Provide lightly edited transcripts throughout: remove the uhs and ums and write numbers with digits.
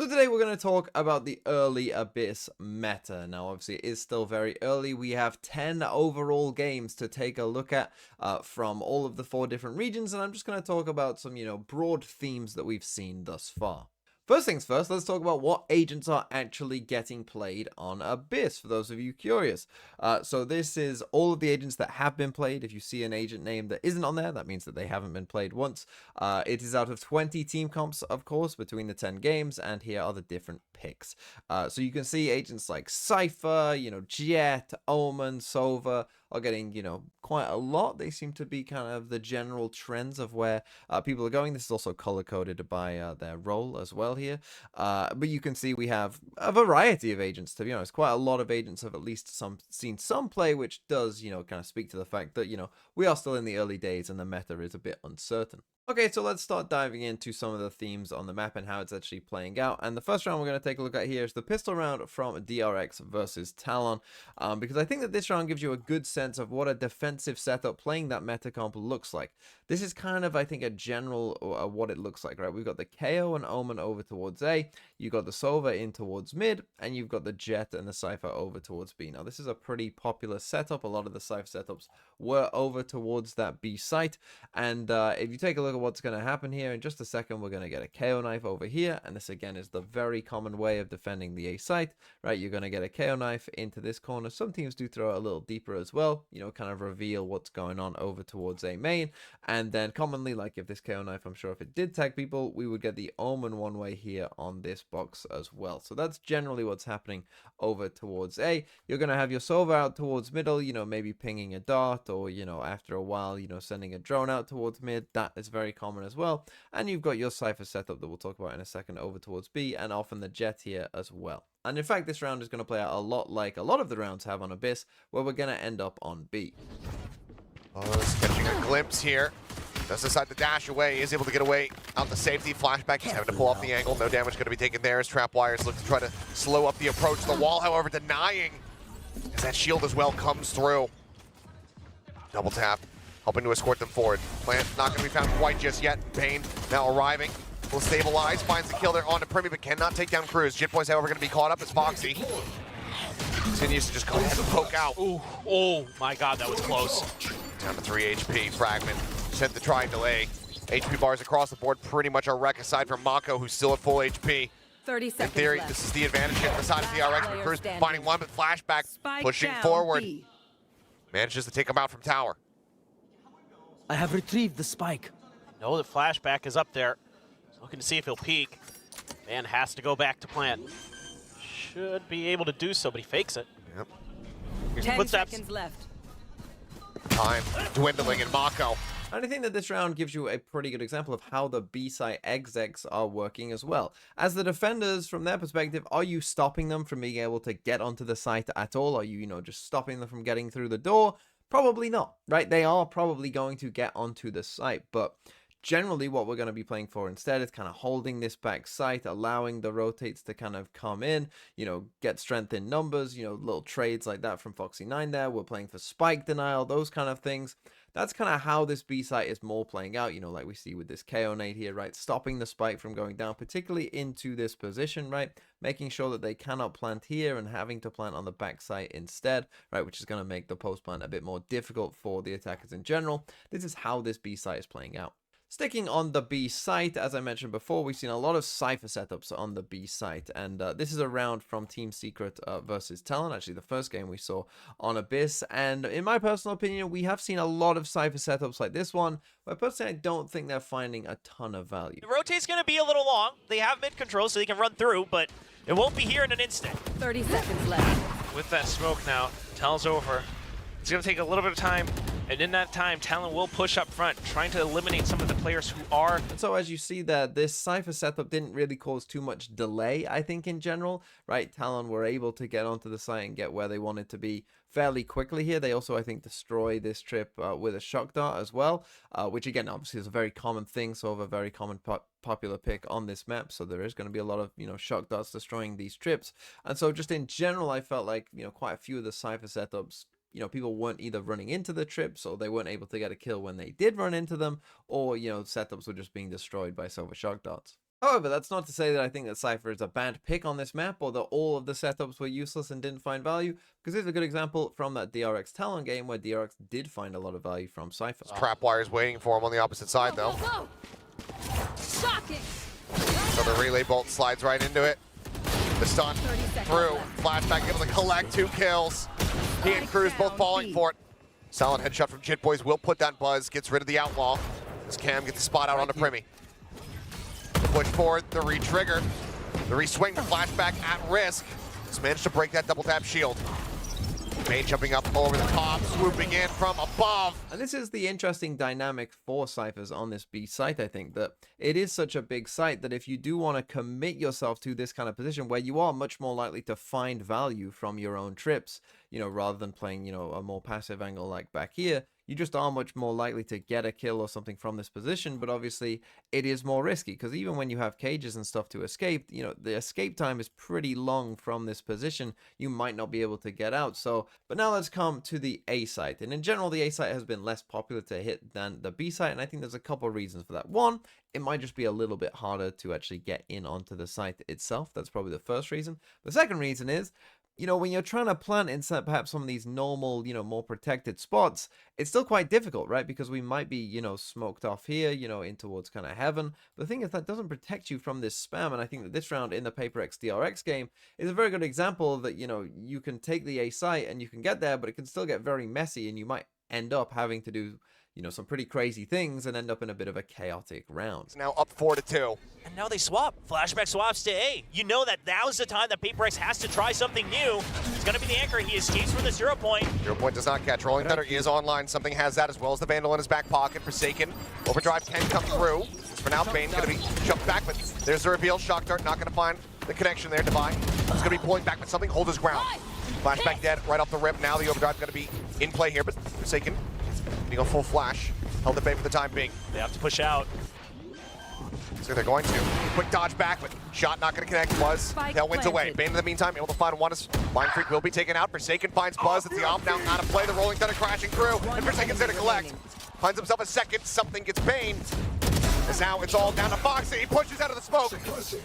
So today we're going to talk about the early Abyss meta. Now obviously it is still very early. We have 10 overall games to take a look at from all of the 4 different regions, and I'm just going to talk about some, broad themes that we've seen thus far. First things first, let's talk about what agents are actually getting played on Abyss, for those of you curious. So this is all of the agents that have been played. If you see an agent name that isn't on there, that means that they haven't been played once. It is out of 20 team comps, of course, between the 10 games, and here are the different picks. So you can see agents like Cipher, Jet, Omen, Sova are getting, quite a lot. They seem to be kind of the general trends of where people are going. This is also color-coded by their role as well here. But you can see we have a variety of agents, to be honest. Quite a lot of agents have at least seen some play, which does, kind of speak to the fact that, we are still in the early days and the meta is a bit uncertain. Okay, so let's start diving into some of the themes on the map and how it's actually playing out. And the first round we're going to take a look at here is the pistol round from DRX versus Talon, because I think that this round gives you a good sense of what a defensive setup playing that meta comp looks like. This is kind of, I think, a general what it looks like, right? We've got the KO and Omen over towards A, you've got the Sova in towards mid, and you've got the Jet and the Cipher over towards B. Now, this is a pretty popular setup. A lot of the Cipher setups were over towards that B site, and if you take a look at what's going to happen here in just a second, we're going to get a KO knife over here, and this again is the very common way of defending the A site, right? You're going to get a KO knife into this corner. Some teams do throw it a little deeper as well, kind of reveal what's going on over towards A main, and then commonly, like if this KO knife, I'm sure if it did tag people, we would get the Omen one way here on this box as well. So that's generally what's happening over towards A. You're going to have your Sova out towards middle, maybe pinging a dart, or after a while, sending a drone out towards mid. That is very common as well. And you've got your Cipher setup that we'll talk about in a second over towards B, and often the Jet here as well. And in fact, this round is going to play out a lot like a lot of the rounds have on Abyss, where we're going to end up on B. Oh, catching a glimpse here. Does decide to dash away, is able to get away out the safety. Flashback, he's having to pull off the angle. No damage going to be taken there as Trap Wires look to try to slow up the approach. The wall, however, denying as that shield as well comes through. Double tap, helping to escort them forward. Plant not going to be found quite just yet. Pain now arriving. Will stabilize, finds the kill there onto Primy, but cannot take down Cruz. Jit Boy's, however, going to be caught up as Foxy continues to just go ahead and poke out. Ooh, oh my god, that was close. Down to 3 HP. Fragment sent the try and delay. HP bars across the board pretty much a wreck aside from Mako, who's still at full HP. 30 seconds In theory, left. this is the advantage here on the side of DRX, but Cruz Standing. finding one, but Flashback Spike pushing down, forward. B. Manages to take him out from tower. I have retrieved the spike. No, the flashback is up there. Looking to see if he'll peek. Man has to go back to plant. Should be able to do so, but he fakes it. Yep. 10 Footsteps. seconds left. Time dwindling in Mako. And I think that this round gives you a pretty good example of how the B-site execs are working as well. As the defenders, from their perspective, are you stopping them from being able to get onto the site at all? Are you, just stopping them from getting through the door? Probably not, right? They are probably going to get onto the site, but generally what we're going to be playing for instead is kind of holding this back site, allowing the rotates to kind of come in, get strength in numbers, little trades like that from Foxy9 there. We're playing for spike denial, those kind of things. That's kind of how this B site is more playing out, like we see with this KO nade here, right? Stopping the spike from going down, particularly into this position, right? Making sure that they cannot plant here and having to plant on the back site instead, right? Which is going to make the post plant a bit more difficult for the attackers in general. This is how this B site is playing out. Sticking on the B site, as I mentioned before, we've seen a lot of Cipher setups on the B site, and this is a round from Team Secret versus Talon, actually the first game we saw on Abyss, and in my personal opinion, we have seen a lot of Cipher setups like this one, but personally I don't think they're finding a ton of value. The rotate's going to be a little long. They have mid control so they can run through, but it won't be here in an instant. 30 seconds left. With that smoke now, Talon's over. It's going to take a little bit of time, and in that time, Talon will push up front, trying to eliminate some of the players who are. And so as you see that this Cipher setup didn't really cause too much delay, I think, in general, right? Talon were able to get onto the site and get where they wanted to be fairly quickly here. They also, I think, destroy this trip with a shock dart as well, which again, obviously is a very common thing, sort of a very common popular pick on this map. So there is going to be a lot of, shock darts destroying these trips. And so just in general, I felt like, quite a few of the Cipher setups, people weren't either running into the trips or they weren't able to get a kill when they did run into them, or, setups were just being destroyed by Silver Shock Darts. However, that's not to say that I think that Cipher is a bad pick on this map, or that all of the setups were useless and didn't find value, because here's a good example from that DRX Talon game where DRX did find a lot of value from Cipher. Trapwire's waiting for him on the opposite side, though. Whoa, whoa. Shocking. So the relay bolt slides right into it. The stun 30 seconds through. left. Flashback able to collect 2 kills. He and Cruz both falling for it. Solid headshot from Jit Boys will put that buzz, gets rid of the outlaw. As Cam gets the spot out onto Primi. Push forward, the re-trigger. The re-swing, the flashback at risk. Just managed to break that double tap shield. Main jumping up over the top, swooping in from above. And this is the interesting dynamic for Cyphers on this B site, I think, that it is such a big site that if you do want to commit yourself to this kind of position where you are much more likely to find value from your own trips, you know, rather than playing, you know, a more passive angle like back here, you just are much more likely to get a kill or something from this position. But obviously it is more risky because even when you have cages and stuff to escape, you know, the escape time is pretty long from this position. You might not be able to get out. So, but now let's come to the A site. And in general, the A site has been less popular to hit than the B site. And I think there's a couple of reasons for that. One, it might just be a little bit harder to actually get in onto the site itself. That's probably the first reason. The second reason is, you know, when you're trying to plant inside perhaps some of these normal, you know, more protected spots, it's still quite difficult, right? Because we might be, you know, smoked off here, you know, in towards kind of heaven. But the thing is that doesn't protect you from this spam. And I think that this round in the Paper X DRX game is a very good example that, you know, you can take the A site and you can get there, but it can still get very messy and you might end up having to do, you know, some pretty crazy things and end up in a bit of a chaotic round. It's now up 4-2. And now they swap. Flashback swaps to A. You know that now's the time that Paper X has to try something new. It's going to be the anchor. He escapes from the 0 point. 0 point does not catch. Rolling Thunder is online. Something has that as well as the Vandal in his back pocket. Forsaken. Overdrive can come through. For now, Bane's going to be jumped back, but there's the reveal. Shock Dart not going to find the connection there. Divine is going to be pulling back, but something holds his ground. Flashback dead right off the rip. Now the Overdrive is going to be in play here, but Forsaken being a full flash. Held at bay for the time being. They have to push out. So they're going to. Quick dodge back, but shot not going to connect. Buzz, Tailwind's away. Bane in the meantime, able to find one. Mind Freak will be taken out. Forsaken finds Buzz. It's the off now, not a play. The Rolling Thunder crashing through, and Forsaken's there to collect. Finds himself a second. Something gets Bane. As now it's all down to Foxy. He pushes out of the smoke.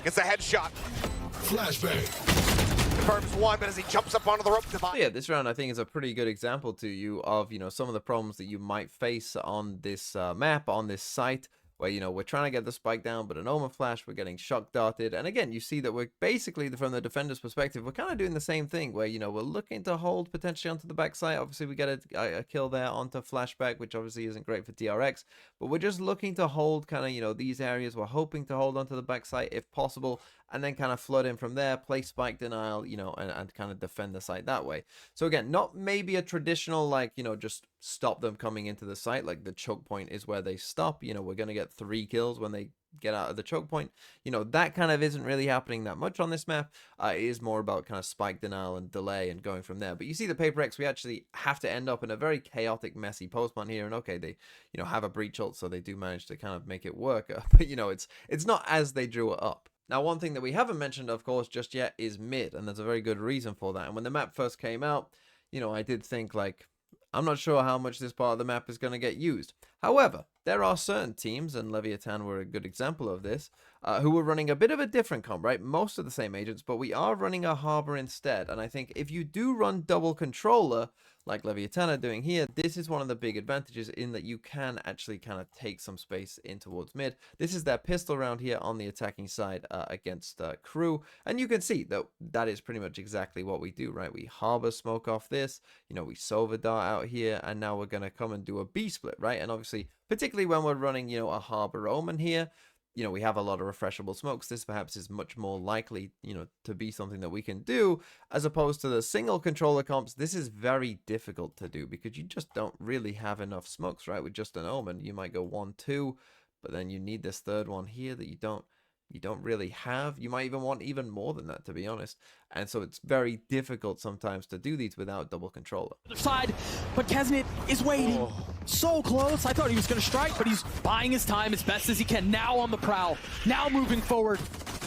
Gets a headshot. Flashbang. Confirms one, but as he jumps up onto the rope, Divine. Yeah, this round I think is a pretty good example to you of, you know, some of the problems that you might face on this map, on this site, where, you know, we're trying to get the spike down, but an Omen flash, we're getting shock darted. And again, you see that we're basically, from the defender's perspective, we're kind of doing the same thing where, you know, we're looking to hold potentially onto the backside. Obviously, we get a kill there onto flashback, which obviously isn't great for DRX, but we're just looking to hold kind of, you know, these areas. We're hoping to hold onto the backside if possible, and then kind of flood in from there, play spike denial, you know, and kind of defend the site that way. So again, not maybe a traditional, like, you know, just stop them coming into the site, like the choke point is where they stop. You know, we're going to get 3 kills when they get out of the choke point. You know, that kind of isn't really happening that much on this map. It is more about kind of spike denial and delay and going from there. But you see the Paper X, we actually have to end up in a very chaotic, messy postman here. And okay, they, you know, have a breach ult, so they do manage to kind of make it work. But, you know, it's not as they drew it up. Now, one thing that we haven't mentioned, of course, just yet is mid, and there's a very good reason for that. And when the map first came out, you know, I did think, like, I'm not sure how much this part of the map is going to get used. However, there are certain teams, and Leviathan were a good example of this, who were running a bit of a different comp, right? Most of the same agents, but we are running a Harbor instead. And I think if you do run double controller, like Leviathan are doing here, this is one of the big advantages in that you can actually kind of take some space in towards mid. This is their pistol round here on the attacking side against Crew. And you can see that that is pretty much exactly what we do, right? We Harbor smoke off this, you know, we Sova dart out here, and now we're going to come and do a B split, right? And obviously, particularly when we're running, you know, a Harbor Omen here, you know, we have a lot of refreshable smokes. This perhaps is much more likely, you know, to be something that we can do, as opposed to the single controller comps. This is very difficult to do because you just don't really have enough smokes, right? With just an Omen, you might go 1-2, but then you need this third one here that you don't really have. You might even want even more than that, to be honest. And so it's very difficult sometimes to do these without double controller. Other side, but Kesnit is waiting. So close. I thought he was going to strike, but he's buying his time as best as he can. Now on the prowl. Now moving forward.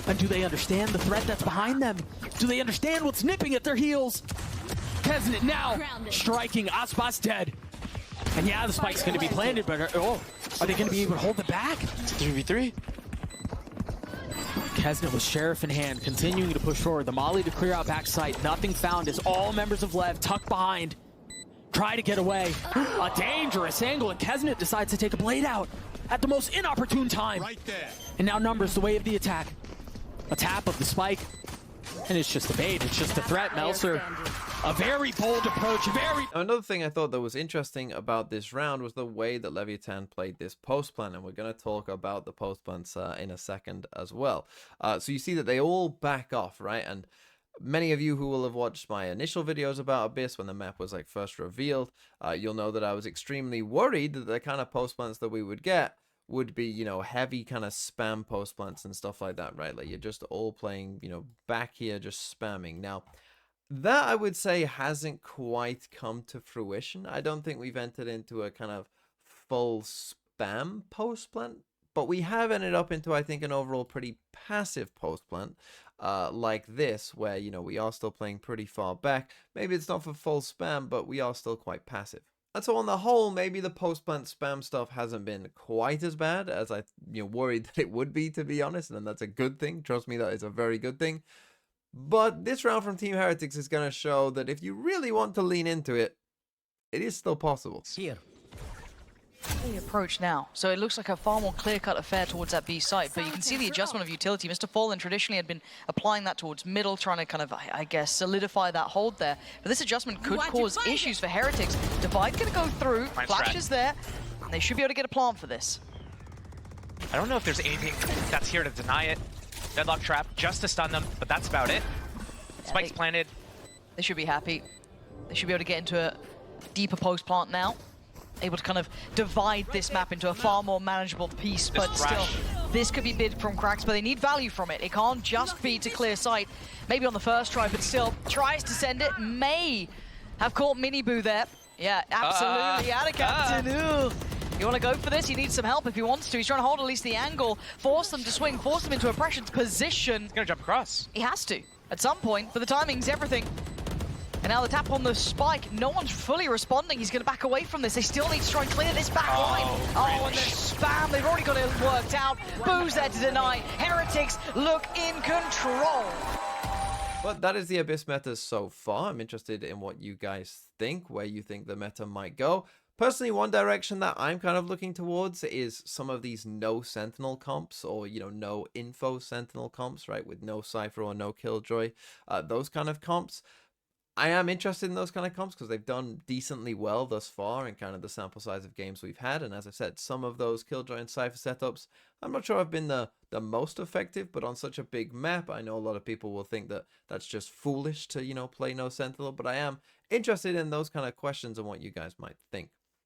And do they understand the threat that's behind them? Do they understand what's nipping at their heels? Kesnit now striking. Aspas dead. And yeah, the spike's going to be planted, but are they going to be able to hold it back? 3v3. Kesnet with Sheriff in hand, continuing to push forward. The molly to clear out backside. Nothing found as all members of Lev tuck behind. Try to get away. A dangerous angle, and Kesnet decides to take a blade out at the most inopportune time. Right there. And now Numbers the way of the attack. A tap of the spike. And it's just a bait. It's just a threat. Melser, a very bold approach. Now, another thing I thought that was interesting about this round was the way that Leviathan played this post plan, and we're going to talk about the post plans in a second as well. So you see that they all back off, right? And many of you who will have watched my initial videos about Abyss when the map was like first revealed, you'll know that I was extremely worried that the kind of post plans that we would get would be, you know, heavy kind of spam post plants and stuff like that, right? Like you're just all playing, you know, back here just spamming. Now, that I would say hasn't quite come to fruition. I don't think we've entered into a kind of full spam post plant, but we have ended up into, I think, an overall pretty passive post plant like this, where, you know, we are still playing pretty far back. Maybe it's not for full spam, but we are still quite passive. And so on the whole, maybe the post-plant spam stuff hasn't been quite as bad as I worried that it would be, to be honest, and that's a good thing. Trust me, that is a very good thing. But this round from Team Heretics is going to show that if you really want to lean into it, it is still possible. Here. The approach now. So it looks like a far more clear-cut affair towards that B site, but you can see the adjustment of utility. Mr. Fallen traditionally had been applying that towards middle, trying to kind of, I guess, solidify that hold there. But this adjustment could cause issues for Heretics. Divide gonna go through, Flash is there, and they should be able to get a plant for this. I don't know if there's anything that's here to deny it. Deadlock trap just to stun them, but that's about it. Spike's planted. They should be happy. They should be able to get into a deeper post plant now. Able to kind of divide this map into a far more manageable piece, but still, this could be bid from Cracks, but they need value from it. It can't just be to clear sight. Maybe on the first try, but still, tries to send it, may have caught Mini Boo there. Yeah, absolutely, out of Captain. You want to go for this? He needs some help if he wants to. He's trying to hold at least the angle, force them to swing, force them into a pressure position. He's gonna jump across. He has to, at some point, but the timing's everything. And now the tap on the spike, no one's fully responding. He's going to back away from this. They still need to try and clear this back line. Oh, and the spam, they've already got it worked out. Boo's there to deny. Heretics look in control. But that is the Abyss meta so far. I'm interested in what you guys think, where you think the meta might go. Personally, one direction that I'm kind of looking towards is some of these no Sentinel comps, or, you know, no info Sentinel comps, right? With no Cipher or no Killjoy, those kind of comps. I am interested in those kind of comps because they've done decently well thus far in kind of the sample size of games we've had. And as I said, some of those Killjoy and Cypher setups, I'm not sure have been the most effective, but on such a big map, I know a lot of people will think that that's just foolish to, you know, play no Sentinel. But I am interested in those kind of questions and what you guys might think.